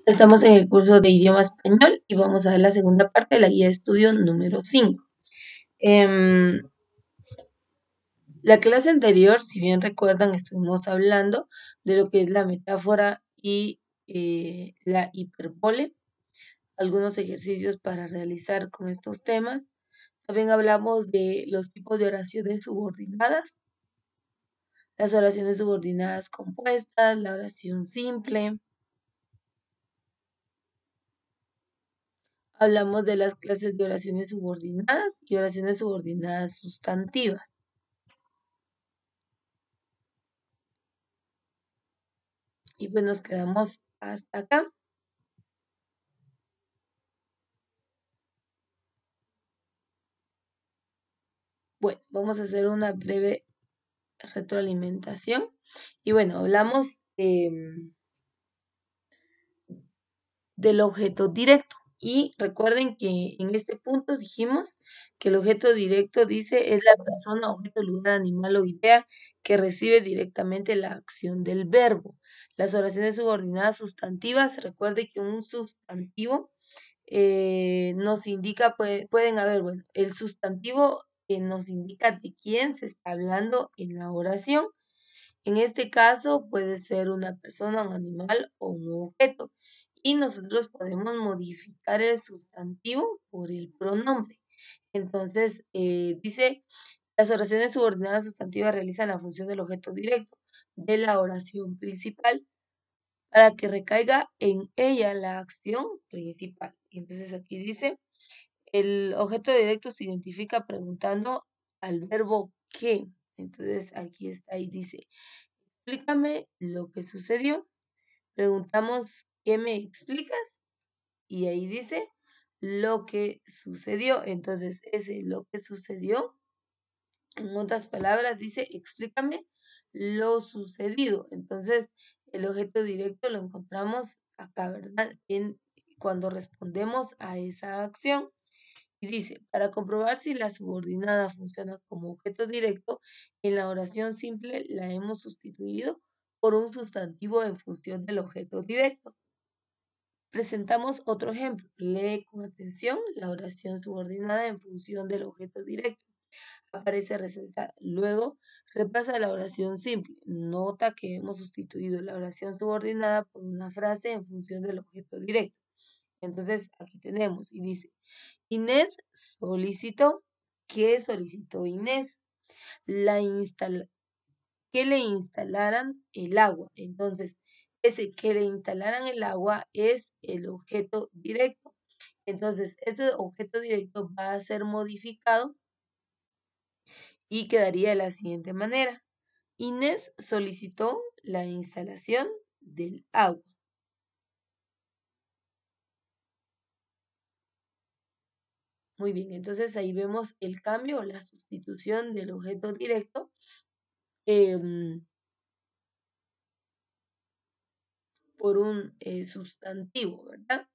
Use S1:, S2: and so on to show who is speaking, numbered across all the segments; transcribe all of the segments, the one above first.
S1: Estamos en el curso de idioma español y vamos a ver la segunda parte de la guía de estudio número 5. La clase anterior, si bien recuerdan, estuvimos hablando de lo que es la metáfora y la hipérbole, algunos ejercicios para realizar con estos temas. También hablamos de los tipos de oraciones subordinadas, las oraciones subordinadas compuestas, la oración simple. Hablamos de las clases de oraciones subordinadas y oraciones subordinadas sustantivas. Y pues nos quedamos hasta acá. Bueno, vamos a hacer una breve retroalimentación. Y bueno, hablamos del objeto directo. Y recuerden que en este punto dijimos que el objeto directo dice es la persona, objeto, lugar, animal o idea que recibe directamente la acción del verbo. Las oraciones subordinadas sustantivas, recuerde que un sustantivo nos indica, pueden haber, bueno, el sustantivo nos indica de quién se está hablando en la oración. En este caso puede ser una persona, un animal o un objeto. Y nosotros podemos modificar el sustantivo por el pronombre. Entonces, dice, las oraciones subordinadas sustantivas realizan la función del objeto directo de la oración principal para que recaiga en ella la acción principal. Y entonces aquí dice, el objeto directo se identifica preguntando al verbo qué. Entonces aquí está y dice, explícame lo que sucedió. Preguntamos, ¿qué me explicas? Y ahí dice lo que sucedió. Entonces, ese lo que sucedió, en otras palabras, dice, explícame lo sucedido. Entonces, el objeto directo lo encontramos acá, ¿verdad? Cuando respondemos a esa acción. Y dice, para comprobar si la subordinada funciona como objeto directo, en la oración simple la hemos sustituido por un sustantivo en función del objeto directo. Presentamos otro ejemplo. Lee con atención la oración subordinada en función del objeto directo. Aparece resaltada. Luego, repasa la oración simple. Nota que hemos sustituido la oración subordinada por una frase en función del objeto directo. Entonces, aquí tenemos y dice, Inés solicitó. ¿Qué solicitó Inés? Que le instalaran el agua. Entonces, ese que le instalaran el agua es el objeto directo. Entonces, ese objeto directo va a ser modificado y quedaría de la siguiente manera. Inés solicitó la instalación del agua. Muy bien, entonces ahí vemos el cambio o la sustitución del objeto directo por un sustantivo, ¿verdad?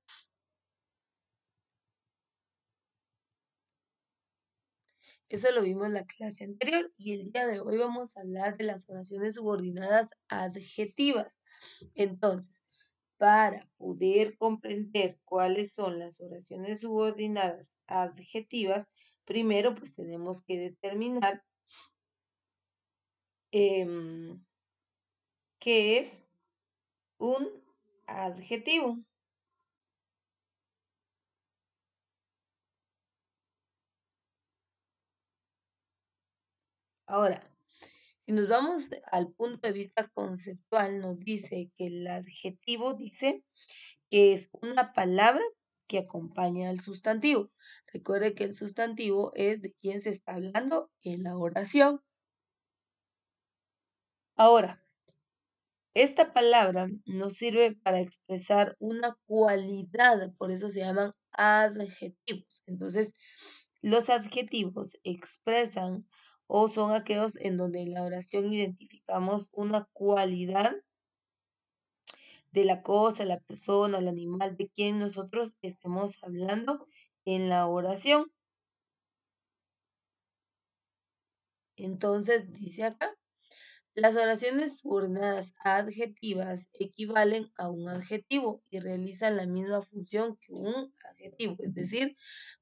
S1: Eso lo vimos en la clase anterior y el día de hoy vamos a hablar de las oraciones subordinadas adjetivas. Entonces, para poder comprender cuáles son las oraciones subordinadas adjetivas, primero pues tenemos que determinar qué es un adjetivo. Ahora, si nos vamos al punto de vista conceptual, nos dice que el adjetivo dice que es una palabra que acompaña al sustantivo. Recuerde que el sustantivo es de quién se está hablando en la oración. Ahora, esta palabra nos sirve para expresar una cualidad, por eso se llaman adjetivos. Entonces, los adjetivos expresan o son aquellos en donde en la oración identificamos una cualidad de la cosa, la persona, el animal, de quien nosotros estemos hablando en la oración. Entonces, dice acá, Las oraciones subordinadas adjetivas equivalen a un adjetivo y realizan la misma función que un adjetivo, es decir,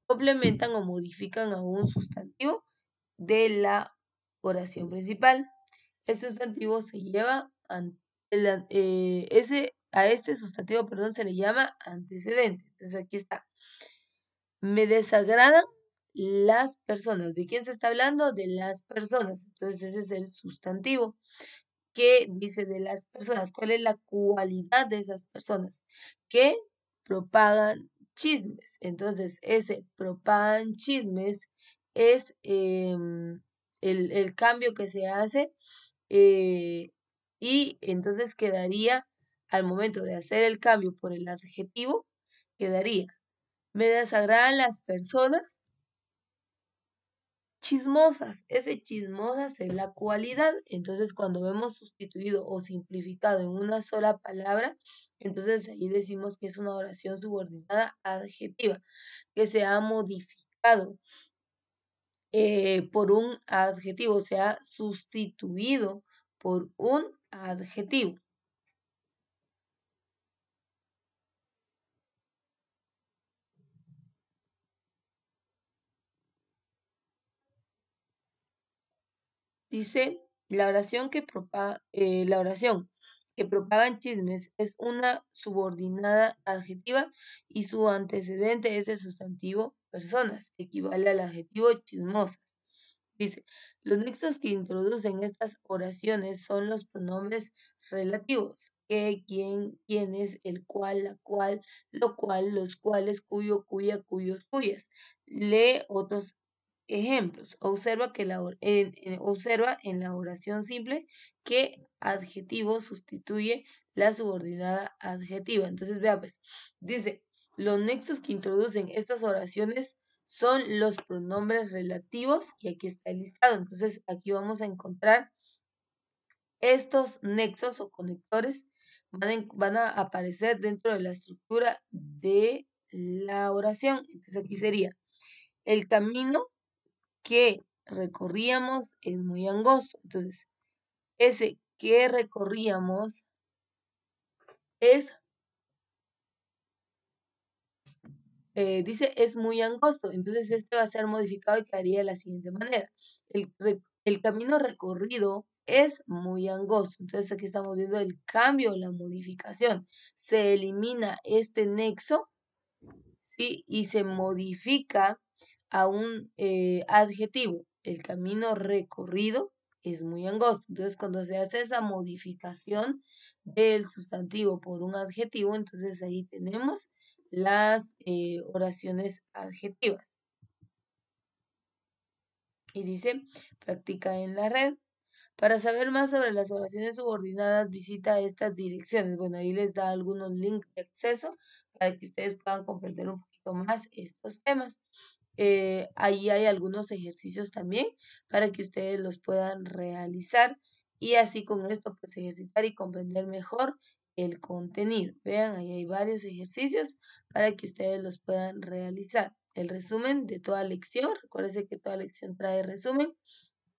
S1: complementan o modifican a un sustantivo de la oración principal. El sustantivo se lleva a este sustantivo, perdón, se le llama antecedente. Entonces aquí está. Me desagradan las personas. ¿De quién se está hablando? De las personas. Entonces ese es el sustantivo. ¿Qué dice de las personas? ¿Cuál es la cualidad de esas personas? Que propagan chismes. Entonces, ese propagan chismes es el cambio que se hace eh, y entonces quedaría, al momento de hacer el cambio por el adjetivo, quedaría, me desagradan las personas chismosas. Ese chismosas es la cualidad. Entonces, cuando vemos sustituido o simplificado en una sola palabra, entonces ahí decimos que es una oración subordinada adjetiva, que se ha modificado por un adjetivo, o sea, sustituido por un adjetivo. Dice, la oración que propagan chismes es una subordinada adjetiva y su antecedente es el sustantivo personas, equivale al adjetivo chismosas. Dice, los nexos que introducen estas oraciones son los pronombres relativos, que, quién, quiénes, el cual, la cual, lo cual, los cuales, cuyo, cuya, cuyos, cuyas. Lee otros ejemplos. Observa en la oración simple que adjetivo sustituye la subordinada adjetiva. Entonces, vea pues, dice, los nexos que introducen estas oraciones son los pronombres relativos y aquí está el listado. Entonces, aquí vamos a encontrar estos nexos o conectores van a aparecer dentro de la estructura de la oración. Entonces, aquí sería el camino que recorríamos es muy angosto. Entonces, ese que recorríamos es, dice, es muy angosto. Entonces, este va a ser modificado y quedaría de la siguiente manera. El camino recorrido es muy angosto. Entonces, aquí estamos viendo el cambio, la modificación. Se elimina este nexo, ¿sí? Y se modifica a un adjetivo. El camino recorrido es muy angosto. Entonces, cuando se hace esa modificación del sustantivo por un adjetivo, entonces ahí tenemos las oraciones adjetivas. Y dice, practica en la red. Para saber más sobre las oraciones subordinadas, visita estas direcciones. Bueno, ahí les da algunos links de acceso para que ustedes puedan comprender un poquito más estos temas. Ahí hay algunos ejercicios también para que ustedes los puedan realizar y así con esto pues ejercitar y comprender mejor el contenido. Vean, ahí hay varios ejercicios para que ustedes los puedan realizar. El resumen de toda lección, recuérdense que toda lección trae resumen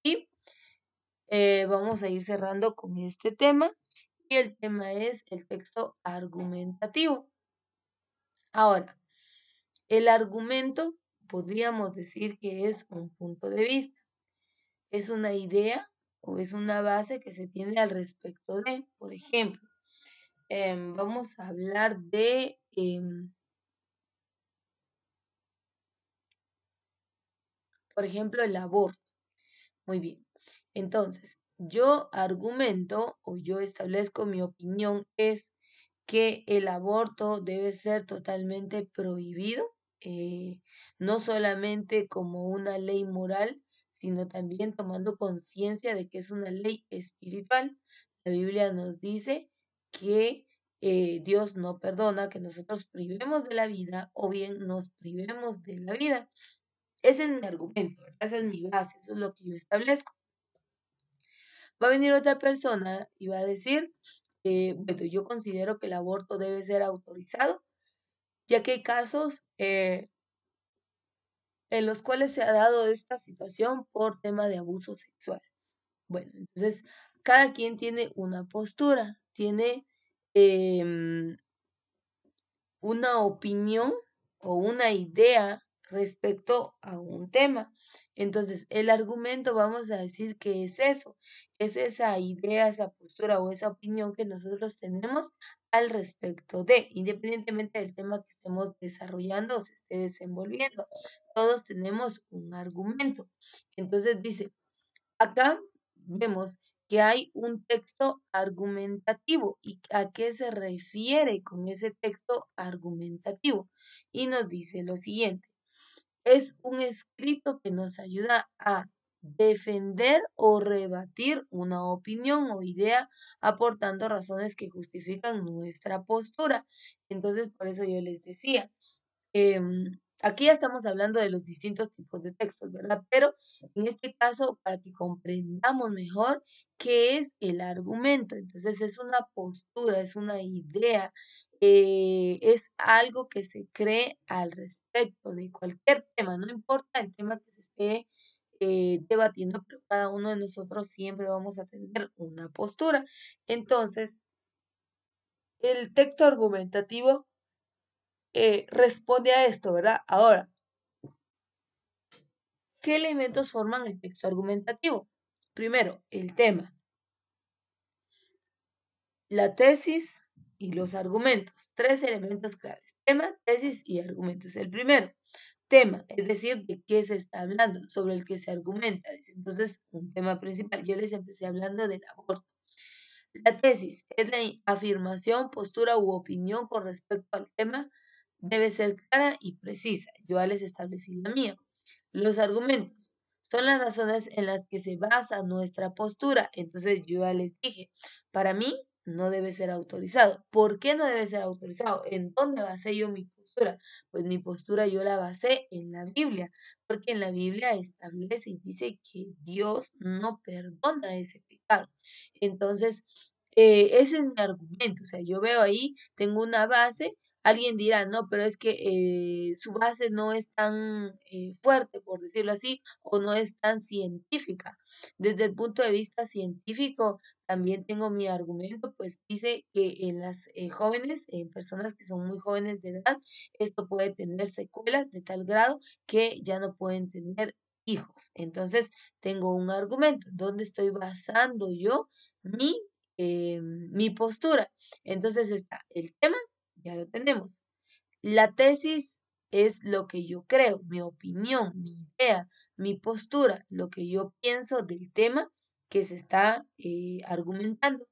S1: y vamos a ir cerrando con este tema y el tema es el texto argumentativo. Ahora, el argumento podríamos decir que es un punto de vista, es una idea o es una base que se tiene al respecto de, por ejemplo, vamos a hablar de, por ejemplo, el aborto. Muy bien. Entonces, yo argumento o yo establezco mi opinión es que el aborto debe ser totalmente prohibido, eh, no solamente como una ley moral, sino también tomando conciencia de que es una ley espiritual. La Biblia nos dice que Dios no perdona que nosotros privemos de la vida o bien nos privemos de la vida. Ese es mi argumento, ¿verdad? Esa es mi base, eso es lo que yo establezco. Va a venir otra persona y va a decir, bueno, yo considero que el aborto debe ser autorizado, ya que hay casos en los cuales se ha dado esta situación por tema de abuso sexual. Bueno, entonces cada quien tiene una postura, tiene em, una opinión o una idea respecto a un tema. Entonces, el argumento vamos a decir que es eso, es esa idea, esa postura o esa opinión que nosotros tenemos al respecto de, independientemente del tema que estemos desarrollando o se esté desenvolviendo. Todos tenemos un argumento. Entonces dice, acá vemos que hay un texto argumentativo y a qué se refiere con ese texto argumentativo. Y nos dice lo siguiente, es un escrito que nos ayuda a defender o rebatir una opinión o idea aportando razones que justifican nuestra postura. Entonces, por eso yo les decía, aquí ya estamos hablando de los distintos tipos de textos, ¿verdad? Pero en este caso, para que comprendamos mejor qué es el argumento. Entonces, es una postura, es una idea, es algo que se cree al respecto de cualquier tema, no importa el tema que se esté debatiendo, pero cada uno de nosotros siempre vamos a tener una postura. Entonces, el texto argumentativo responde a esto, ¿verdad? Ahora, ¿qué elementos forman el texto argumentativo? Primero, el tema, la tesis y los argumentos. Tres elementos claves. Tema, tesis y argumentos. El primero, tema, es decir, de qué se está hablando, sobre el que se argumenta. Dice, entonces, un tema principal. Yo les empecé hablando del aborto. La tesis es la afirmación, postura u opinión con respecto al tema. Debe ser clara y precisa. Yo ya les establecí la mía. Los argumentos son las razones en las que se basa nuestra postura. Entonces yo ya les dije, para mí no debe ser autorizado. ¿Por qué no debe ser autorizado? ¿En dónde basé yo mi postura? Pues mi postura yo la basé en la Biblia, porque en la Biblia establece y dice que Dios no perdona ese pecado. Entonces, ese es mi argumento. O sea, yo veo ahí, tengo una base. Alguien dirá, no, pero es que su base no es tan fuerte, por decirlo así, o no es tan científica. Desde el punto de vista científico, también tengo mi argumento, pues dice que en las jóvenes, en personas que son muy jóvenes de edad, esto puede tener secuelas de tal grado que ya no pueden tener hijos. Entonces, tengo un argumento donde estoy basando yo mi, mi postura. Entonces está el tema, ya lo tenemos. La tesis es lo que yo creo, mi opinión, mi idea, mi postura, lo que yo pienso del tema que se está argumentando.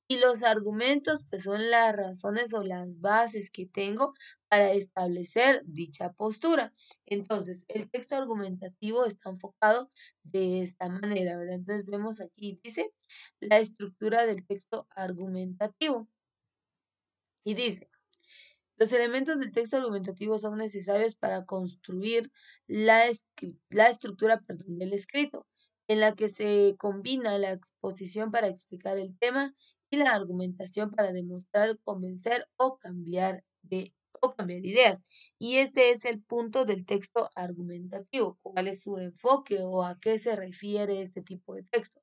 S1: Y los argumentos, pues son las razones o las bases que tengo para establecer dicha postura. Entonces, el texto argumentativo está enfocado de esta manera, ¿verdad? Entonces, vemos aquí, dice la estructura del texto argumentativo. Y dice, los elementos del texto argumentativo son necesarios para construir la estructura, perdón, del escrito, en la que se combina la exposición para explicar el tema y la argumentación para demostrar, convencer o cambiar ideas. Y este es el punto del texto argumentativo. ¿Cuál es su enfoque o a qué se refiere este tipo de texto?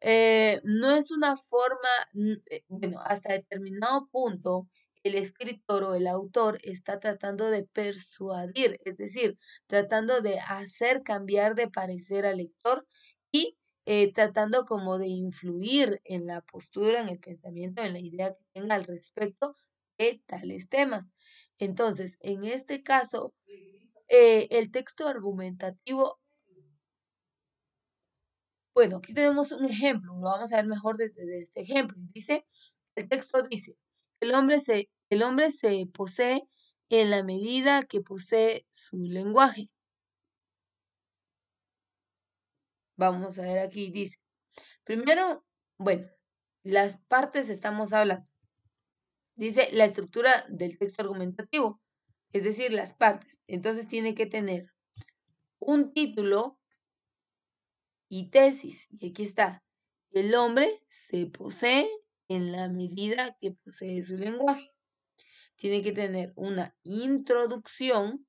S1: No es una forma, bueno, hasta determinado punto, el escritor o el autor está tratando de persuadir, es decir, tratando de hacer cambiar de parecer al lector y tratando como de influir en la postura, en el pensamiento, en la idea que tenga al respecto de tales temas. Entonces, en este caso, el texto argumentativo, bueno, aquí tenemos un ejemplo, lo vamos a ver mejor desde este ejemplo. Dice, el texto dice, el hombre se posee en la medida que posee su lenguaje. Vamos a ver aquí, dice, primero, bueno, las partes estamos hablando. Dice la estructura del texto argumentativo, es decir, las partes. Entonces tiene que tener un título y tesis. Y aquí está. El hombre se posee en la medida que posee su lenguaje. Tiene que tener una introducción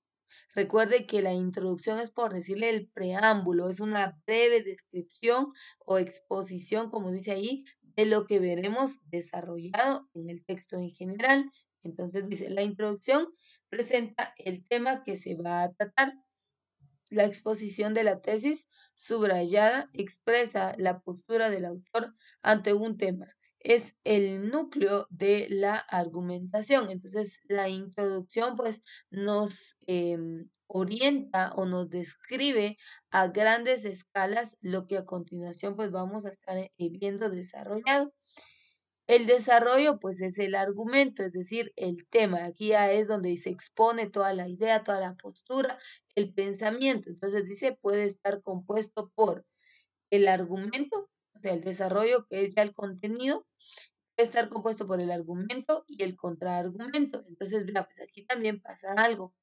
S1: Recuerde que la introducción es por decirle el preámbulo, es una breve descripción o exposición, como dice ahí, de lo que veremos desarrollado en el texto en general. Entonces dice, la introducción presenta el tema que se va a tratar. La exposición de la tesis subrayada expresa la postura del autor ante un tema. Es el núcleo de la argumentación. Entonces, la introducción pues nos orienta o nos describe a grandes escalas lo que a continuación pues vamos a estar viendo desarrollado. El desarrollo, pues, es el argumento, es decir, el tema. Aquí ya es donde se expone toda la idea, toda la postura, el pensamiento. Entonces dice, puede estar compuesto por el argumento, o sea, el desarrollo, que es ya el contenido, puede estar compuesto por el argumento y el contraargumento. Entonces, vea, pues aquí también pasa algo.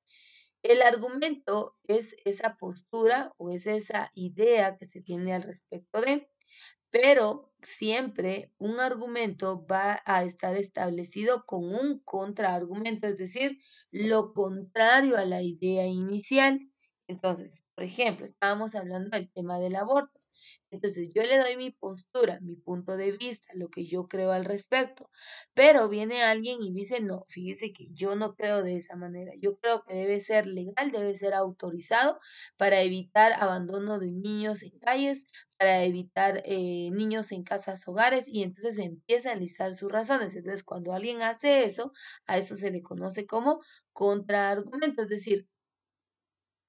S1: El argumento es esa postura o es esa idea que se tiene al respecto de. Pero siempre un argumento va a estar establecido con un contraargumento, es decir, lo contrario a la idea inicial. Entonces, por ejemplo, estábamos hablando del tema del aborto. Entonces, yo le doy mi postura, mi punto de vista, lo que yo creo al respecto, pero viene alguien y dice, no, fíjese que yo no creo de esa manera. Yo creo que debe ser legal, debe ser autorizado para evitar abandono de niños en calles, para evitar niños en casas hogares y entonces empieza a enlistar sus razones. Entonces, cuando alguien hace eso, a eso se le conoce como contraargumento, es decir,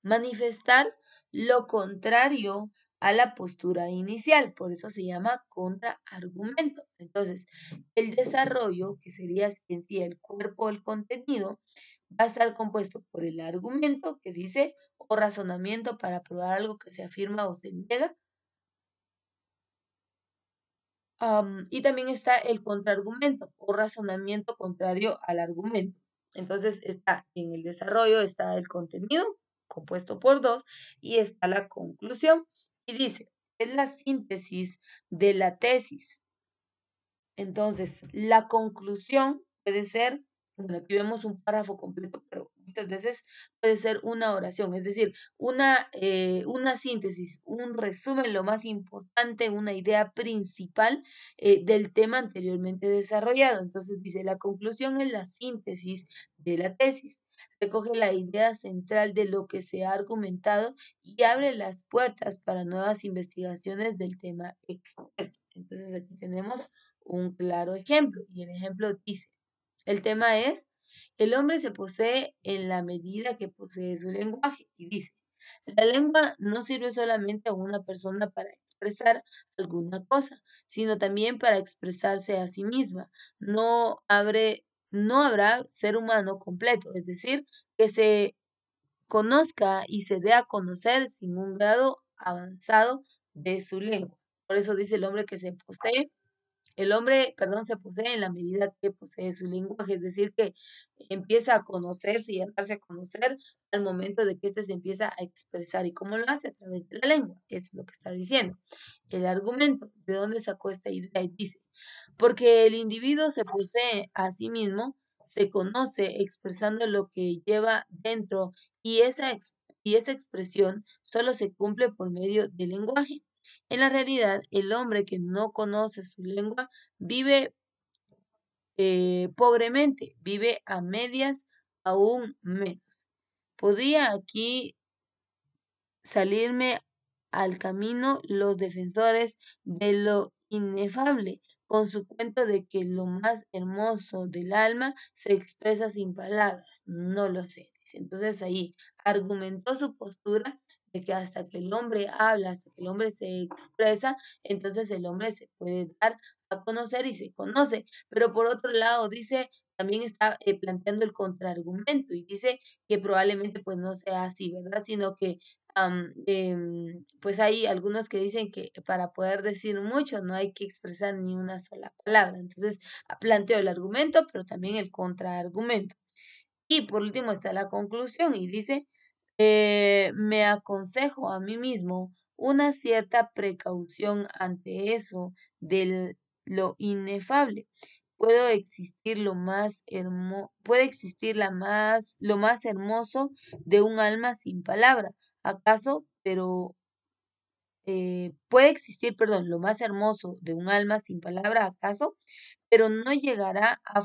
S1: manifestar lo contrario a la postura inicial, por eso se llama contraargumento. Entonces, el desarrollo, que sería en sí el cuerpo, el contenido, va a estar compuesto por el argumento que dice o razonamiento para probar algo que se afirma o se niega. Y también está el contraargumento o razonamiento contrario al argumento. Entonces está en el desarrollo, está el contenido compuesto por dos y está la conclusión. Y dice, es la síntesis de la tesis. Entonces, la conclusión puede ser, bueno, aquí vemos un párrafo completo, pero muchas veces puede ser una oración, es decir, una síntesis, un resumen, lo más importante, una idea principal del tema anteriormente desarrollado. Entonces, dice, la conclusión es la síntesis de la tesis. Recoge la idea central de lo que se ha argumentado y abre las puertas para nuevas investigaciones del tema expuesto. Entonces, aquí tenemos un claro ejemplo. Y el ejemplo dice, el tema es, el hombre se posee en la medida que posee su lenguaje. Y dice, la lengua no sirve solamente a una persona para expresar alguna cosa, sino también para expresarse a sí misma. No habrá ser humano completo, es decir, que se conozca y se dé a conocer sin un grado avanzado de su lengua. Por eso dice el hombre que se posee el hombre, perdón, se posee en la medida que posee su lenguaje, es decir, que empieza a conocerse y a darse a conocer al momento de que éste se empieza a expresar. ¿Y cómo lo hace? A través de la lengua. Eso es lo que está diciendo. El argumento, ¿de dónde sacó esta idea? Y dice, porque el individuo se posee a sí mismo, se conoce expresando lo que lleva dentro y esa expresión solo se cumple por medio del lenguaje. En la realidad, el hombre que no conoce su lengua vive pobremente, vive a medias aún menos. Podría aquí salirme al camino los defensores de lo inefable, con su cuento de que lo más hermoso del alma se expresa sin palabras. No lo sé, dice. Entonces ahí argumentó su postura de que hasta que el hombre habla, hasta que el hombre se expresa, entonces el hombre se puede dar a conocer y se conoce. Pero por otro lado, dice, también está planteando el contraargumento y dice que probablemente pues no sea así, ¿verdad? Sino que pues hay algunos que dicen que para poder decir mucho no hay que expresar ni una sola palabra. Entonces, planteo el argumento, pero también el contraargumento. Y por último está la conclusión y dice, me aconsejo a mí mismo una cierta precaución ante eso de lo inefable, puede existir lo más hermoso de un alma sin palabra, ¿acaso? Pero puede existir, perdón, lo más hermoso de un alma sin palabra, ¿acaso? Pero no llegará a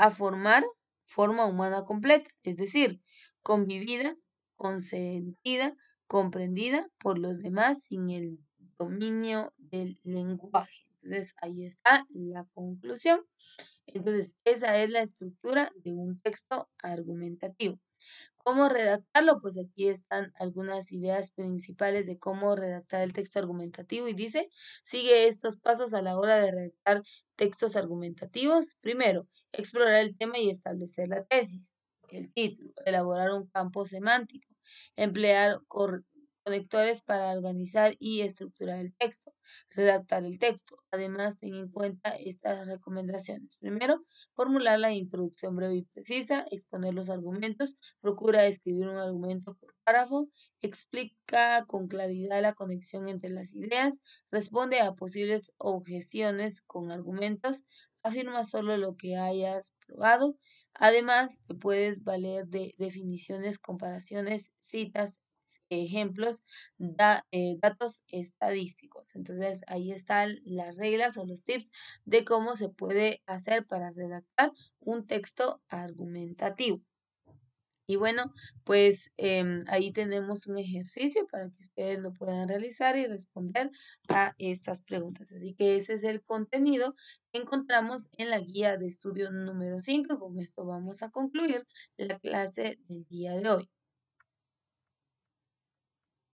S1: formar forma humana completa, es decir, convivida, consentida, comprendida por los demás sin el dominio del lenguaje. Entonces, ahí está la conclusión. Entonces, esa es la estructura de un texto argumentativo. ¿Cómo redactarlo? Pues aquí están algunas ideas principales de cómo redactar el texto argumentativo y dice, sigue estos pasos a la hora de redactar textos argumentativos. Primero, explorar el tema y establecer la tesis. El título, elaborar un campo semántico, emplear conectores para organizar y estructurar el texto, redactar el texto. Además, ten en cuenta estas recomendaciones. Primero, formular la introducción breve y precisa, exponer los argumentos, procura escribir un argumento por párrafo, explica con claridad la conexión entre las ideas, responde a posibles objeciones con argumentos, afirma solo lo que hayas probado. Además, te puedes valer de definiciones, comparaciones, citas, ejemplos, datos estadísticos. Entonces, ahí están las reglas o los tips de cómo se puede hacer para redactar un texto argumentativo. Y bueno, pues ahí tenemos un ejercicio para que ustedes lo puedan realizar y responder a estas preguntas. Así que ese es el contenido que encontramos en la guía de estudio número 5. Con esto vamos a concluir la clase del día de hoy.